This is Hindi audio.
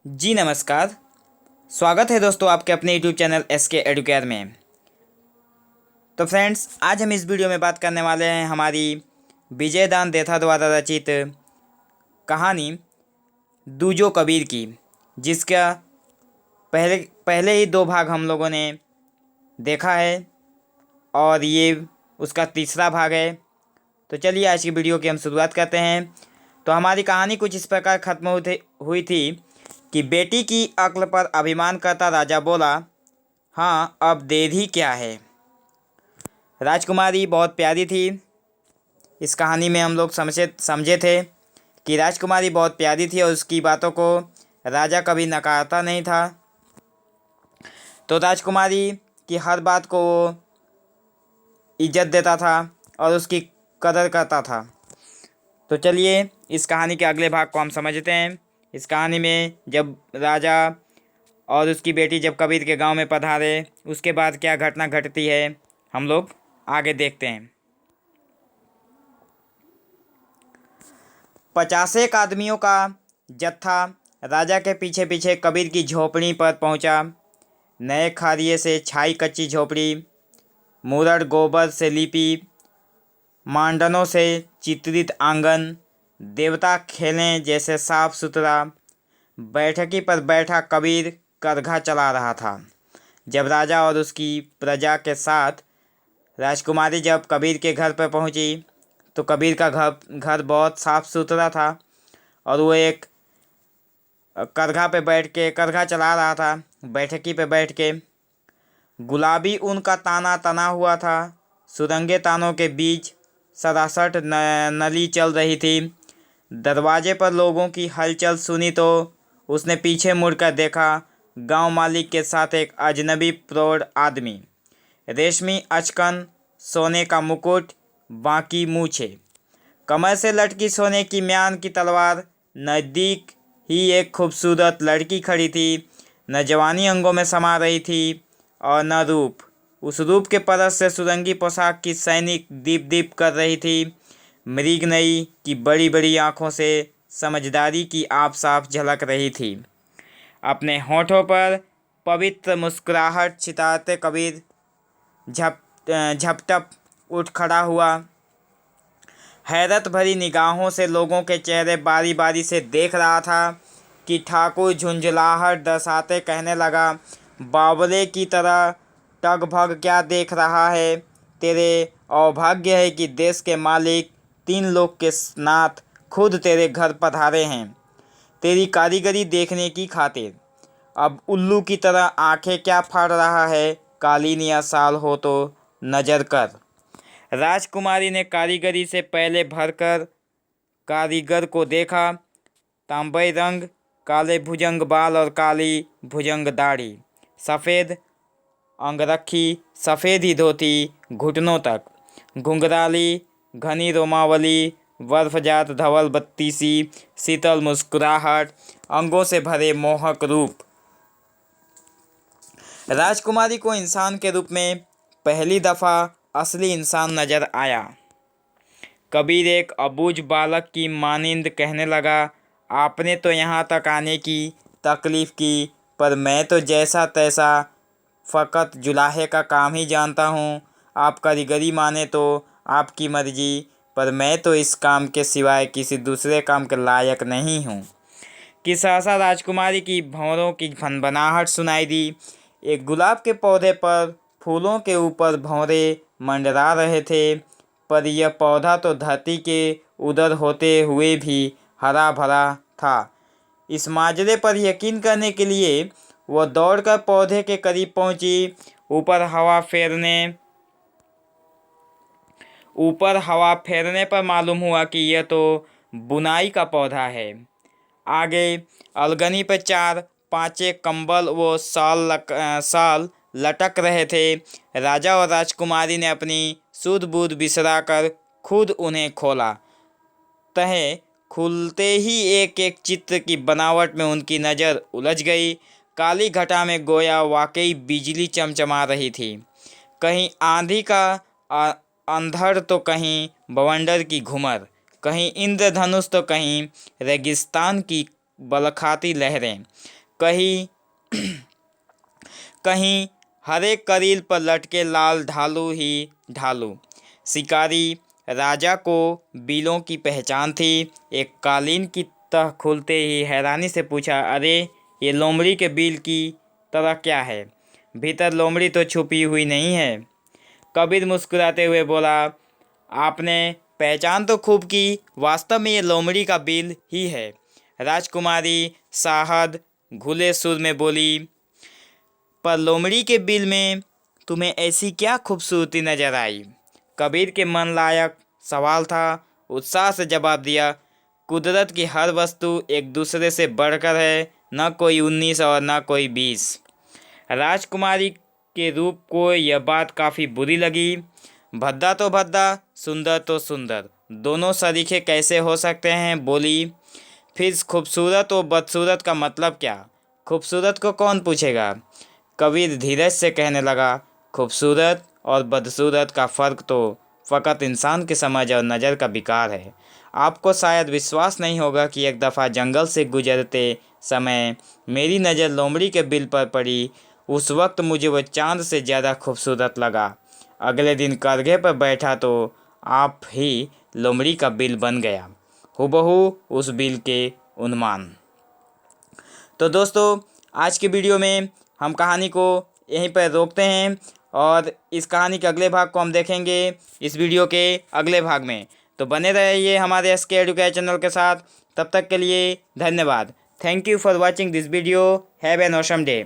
जी नमस्कार। स्वागत है दोस्तों आपके अपने यूट्यूब चैनल SK एडुकेयर में। तो फ्रेंड्स, आज हम इस वीडियो में बात करने वाले हैं हमारी विजयदान देथा द्वारा रचित कहानी दूजो कबीर की, जिसका पहले पहले ही 2 भाग हम लोगों ने देखा है और ये उसका तीसरा भाग है। तो चलिए आज की वीडियो की हम शुरुआत करते हैं। तो हमारी कहानी कुछ इस प्रकार खत्म हुई थी कि बेटी की अक्ल पर अभिमान करता राजा बोला, हाँ अब देर ही क्या है। राजकुमारी बहुत प्यारी थी। इस कहानी में हम लोग समझे थे कि राजकुमारी बहुत प्यारी थी और उसकी बातों को राजा कभी नकारता नहीं था। तो राजकुमारी की हर बात को वो इज्जत देता था और उसकी कदर करता था। तो चलिए इस कहानी के अगले भाग को हम समझते हैं। इस कहानी में जब राजा और उसकी बेटी जब कबीर के गांव में पधारे, उसके बाद क्या घटना घटती है हम लोग आगे देखते हैं। 50 आदमियों का जत्था राजा के पीछे पीछे कबीर की झोपड़ी पर पहुंचा। नए खारिये से छाई कच्ची झोपड़ी, मुरड़ गोबर से लीपी, मांडनों से चित्रित आंगन, देवता खेलें जैसे साफ सुथरा। बैठकी पर बैठा कबीर करघा चला रहा था। जब राजा और उसकी प्रजा के साथ राजकुमारी जब कबीर के घर पर पहुंची, तो कबीर का घर बहुत साफ सुथरा था और वो एक करघा पे बैठ के करघा चला रहा था। बैठकी पे बैठ के गुलाबी ऊन का ताना तना हुआ था। सुरंगे तानों के बीच सरासट नली चल रही थी। दरवाजे पर लोगों की हलचल सुनी तो उसने पीछे मुड़कर देखा। गांव मालिक के साथ एक अजनबी प्रौढ़ आदमी, रेशमी अचकन, सोने का मुकुट, बाकी मूछे, कमर से लटकी सोने की म्यान की तलवार। नज़दीक ही एक खूबसूरत लड़की खड़ी थी। न जवानी अंगों में समा रही थी और न रूप। उस रूप के परस से सुरंगी पोशाक की सैनिक दीप दीप कर रही थी। मृगनयी की बड़ी बड़ी आँखों से समझदारी की आप साफ झलक रही थी। अपने होठों पर पवित्र मुस्कुराहट छिताते कबीर झपटप उठ खड़ा हुआ। हैरत भरी निगाहों से लोगों के चेहरे बारी बारी से देख रहा था कि ठाकुर झुंझलाहट दर्शाते कहने लगा, बावले की तरह टगभग क्या देख रहा है। तेरे अभाग्य है कि देश के मालिक 3 लोग के नाथ खुद तेरे घर पधारे हैं तेरी कारीगरी देखने की खातिर। अब उल्लू की तरह आंखें क्या फाड़ रहा है। कालीन या साल हो तो नजर कर। राजकुमारी ने कारीगरी से पहले भरकर कारीगर को देखा। तांबई रंग, काले भुजंग बाल और काली भुजंग दाढ़ी, सफ़ेद अंगरखी, सफ़ेद ही धोती घुटनों तक, घुंघराली घनी रोमावली, बर्फजात धवल बत्तीसी, शीतल मुस्कुराहट, अंगों से भरे मोहक रूप। राजकुमारी को इंसान के रूप में पहली दफ़ा असली इंसान नजर आया। कबीर एक अबूझ बालक की मानिंद कहने लगा, आपने तो यहाँ तक आने की तकलीफ़ की, पर मैं तो जैसा तैसा फ़कत जुलाहे का काम ही जानता हूँ। आप कारीगरी माने तो आपकी मर्जी, पर मैं तो इस काम के सिवाय किसी दूसरे काम के लायक नहीं हूँ। कि सहसा राजकुमारी की भंवरों की भनभनाहट सुनाई दी। एक गुलाब के पौधे पर फूलों के ऊपर भंवरे मंडरा रहे थे, पर यह पौधा तो धरती के उधर होते हुए भी हरा भरा था। इस माजरे पर यकीन करने के लिए वह दौड़कर पौधे के करीब पहुंची। ऊपर हवा फेरने पर मालूम हुआ कि यह तो बुनाई का पौधा है। आगे अलगनी पर 4-5 कंबल व साल लटक रहे थे। राजा और राजकुमारी ने अपनी सूझ बूझ बिसराकर खुद उन्हें खोला। तह खुलते ही एक एक चित्र की बनावट में उनकी नज़र उलझ गई। काली घटा में गोया वाकई बिजली चमचमा रही थी। कहीं आंधी का अंधड़ तो कहीं बवंडर की घुमर, कहीं इंद्रधनुष तो कहीं रेगिस्तान की बलखाती लहरें। कहीं कहीं हरे करील पर लटके लाल ढालू ही ढालू। शिकारी राजा को बिलों की पहचान थी। एक कालीन की तह खुलते ही हैरानी से पूछा, अरे ये लोमड़ी के बिल की तरह क्या है? भीतर लोमड़ी तो छुपी हुई नहीं है। कबीर मुस्कुराते हुए बोला, आपने पहचान तो खूब की, वास्तव में ये लोमड़ी का बिल ही है। राजकुमारी साहद घुले सुर में बोली, पर लोमड़ी के बिल में तुम्हें ऐसी क्या खूबसूरती नजर आई? कबीर के मन लायक सवाल था। उत्साह से जवाब दिया, कुदरत की हर वस्तु एक दूसरे से बढ़कर है, न कोई 19 और न कोई 20। राजकुमारी के रूप को यह बात काफ़ी बुरी लगी। भद्दा तो भद्दा, सुंदर तो सुंदर, दोनों सरीखे कैसे हो सकते हैं? बोली, फिर खूबसूरत और बदसूरत का मतलब क्या? खूबसूरत को कौन पूछेगा? कबीर धीरज से कहने लगा, खूबसूरत और बदसूरत का फ़र्क तो फ़कत इंसान की समझ और नज़र का विकार है। आपको शायद विश्वास नहीं होगा कि एक दफ़ा जंगल से गुजरते समय मेरी नज़र लोमड़ी के बिल पर पड़ी। उस वक्त मुझे वह चाँद से ज़्यादा खूबसूरत लगा। अगले दिन करघे पर बैठा तो आप ही लोमड़ी का बिल बन गया, हूबहू उस बिल के उन्मान। तो दोस्तों, आज की वीडियो में हम कहानी को यहीं पर रोकते हैं और इस कहानी के अगले भाग को हम देखेंगे इस वीडियो के अगले भाग में। तो बने रहिए हमारे SK एडुकेशन चैनल के साथ। तब तक के लिए धन्यवाद। Thank you for watching this video. Have an awesome day.